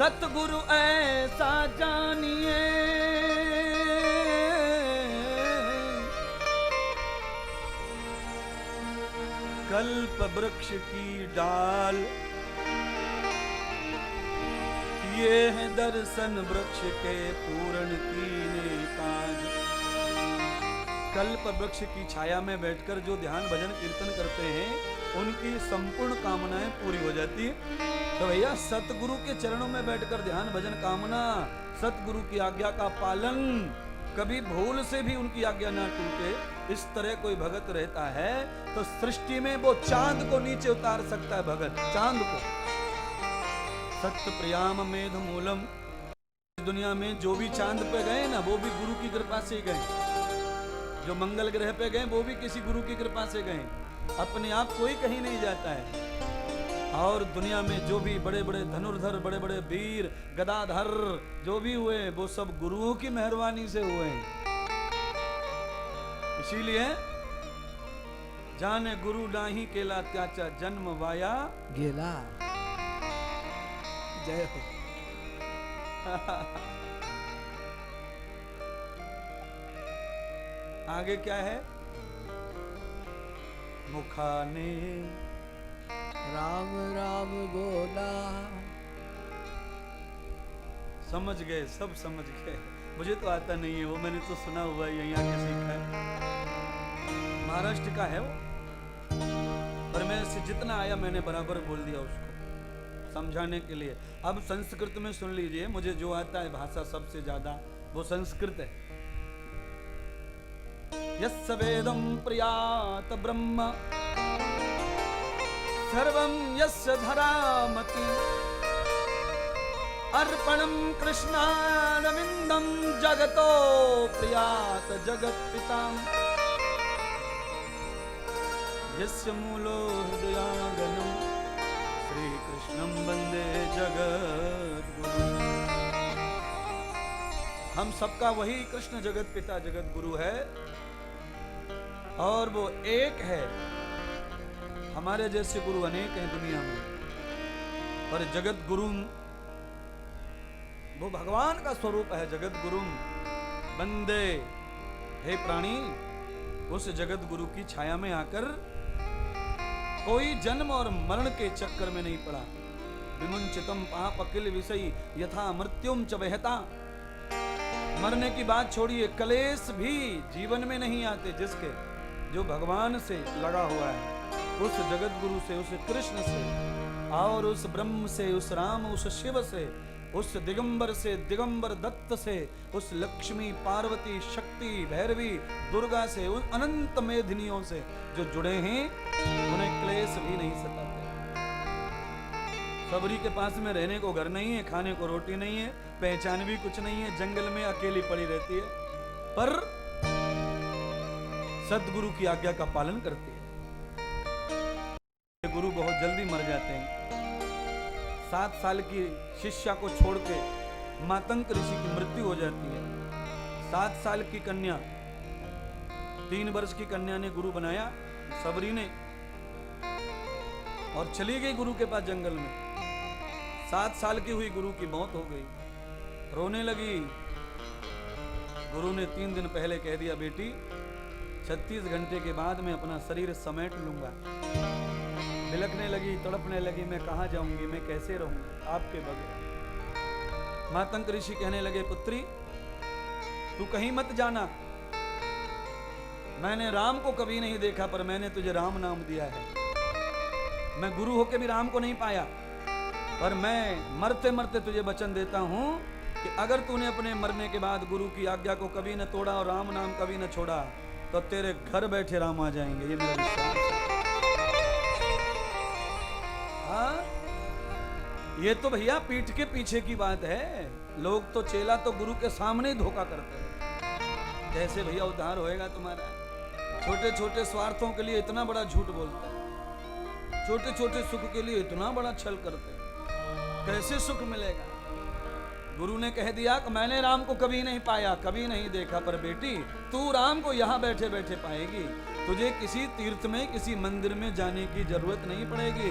सतगुरु ऐसा जानिए, कल्प वृक्ष की डाल, ये है दर्शन वृक्ष के पूर्ण कीने काज। कल्प वृक्ष की छाया में बैठकर जो ध्यान भजन कीर्तन करते हैं उनकी संपूर्ण कामनाएं पूरी हो जाती है। तो भैया सतगुरु के चरणों में बैठकर ध्यान भजन कामना, सतगुरु की आज्ञा का पालन, कभी भूल से भी उनकी आज्ञा ना टूटे, इस तरह कोई भगत रहता है तो सृष्टि में वो चांद को नीचे उतार सकता है। भगत चांद को। सत्य प्रियाम मेध मूलम, दुनिया में जो भी चांद पे गए ना वो भी गुरु की कृपा से गए, जो मंगल ग्रह पे गए वो भी किसी गुरु की कृपा से गए, अपने आप कोई कहीं नहीं जाता है। और दुनिया में जो भी बड़े बड़े धनुर्धर, बड़े बड़े वीर, गदाधर जो भी हुए वो सब गुरुओं की मेहरबानी से हुए हैं। इसीलिए जाने गुरु नाही केला त्याचा जन्म वाया गेला। जय हो। आगे क्या है? मुखाने राम राम बोला। समझ गए, सब समझ गए। मुझे तो आता नहीं है वो, मैंने तो सुना हुआ है, यहीं आके सीखा है। महाराष्ट्र का है वो, पर मैं से जितना आया मैंने बराबर बोल दिया उसको समझाने के लिए। अब संस्कृत में सुन लीजिए, मुझे जो आता है भाषा सबसे ज्यादा वो संस्कृत है। यस्य वेदं प्रियात ब्रह्म सर्वं यस्य धरामति, अर्पणं कृष्णारविन्दं जगतो प्रियात जगत्पिताम्, यस्य मूलो हृदयागनं श्रीकृष्णं वन्दे जगद्गुरुम्। हम सबका वही कृष्ण जगत पिता जगत गुरु है और वो एक है। हमारे जैसे गुरु अनेक हैं दुनिया में, पर जगत गुरु वो भगवान का स्वरूप है। जगत गुरु बंदे, हे प्राणी, उस जगत गुरु की छाया में आकर कोई जन्म और मरण के चक्कर में नहीं पड़ा। विमुंचितम पाप अकिल विषयी यथा मृत्युम च वहता। मरने की बात छोड़िए, कलेश भी जीवन में नहीं आते जिसके, जो भगवान से लगा हुआ है, उस जगत गुरु से, उस कृष्ण से और उस ब्रह्म से, उस राम, उस शिव से, उस दिगंबर से, दिगंबर दत्त से, उस लक्ष्मी, पार्वती, शक्ति, भैरवी, दुर्गा से, उन अनंत मेदिनियों से जो जुड़े हैं, उन्हें क्लेश भी नहीं सताते। सबरी के पास में रहने को घर नहीं है, खाने को रोटी नहीं है, पहचान भी कुछ नहीं है, जंगल में अकेली पड़ी रहती है, पर सदगुरु की आज्ञा का पालन करती है। गुरु बहुत जल्दी मर जाते हैं। 7 साल की शिष्या को छोड़ के मातंग ऋषि की मृत्यु हो जाती है। 7 साल की कन्या, 3 वर्ष की कन्या ने गुरु बनाया सबरी ने, और चली गई गुरु के पास जंगल में। 7 साल की हुई, गुरु की मौत हो गई, रोने लगी। गुरु ने 3 दिन पहले कह दिया, बेटी 36 घंटे के बाद मैं अपना शरीर समेट लूंगा। बिलखने लगी, तड़पने लगी, मैं कहाँ जाऊंगी, मैं कैसे रहूंगी आपके बगैर। मातंग ऋषि कहने लगे, पुत्री तू कहीं मत जाना, मैंने राम को कभी नहीं देखा पर मैंने तुझे राम नाम दिया है। मैं गुरु होके भी राम को नहीं पाया, पर मैं मरते मरते तुझे वचन देता हूं कि अगर तूने अपने मरने के बाद गुरु की आज्ञा को कभी न तोड़ा और राम नाम कभी न छोड़ा तो तेरे घर बैठे राम आ जाएंगे। ये मेरा विश्वास है। हाँ, ये तो भैया पीठ के पीछे की बात है। लोग तो चेला तो गुरु के सामने ही धोखा करते हैं। कैसे भैया उद्धार होएगा तुम्हारा? छोटे छोटे स्वार्थों के लिए इतना बड़ा झूठ बोलते हैं, छोटे छोटे सुख के लिए इतना बड़ा छल करते हैं, कैसे सुख मिलेगा? गुरु ने कह दिया कि मैंने राम को कभी नहीं पाया, कभी नहीं देखा, पर बेटी तू राम को यहाँ बैठे बैठे पाएगी। तुझे किसी तीर्थ में, किसी मंदिर में जाने की जरूरत नहीं पड़ेगी।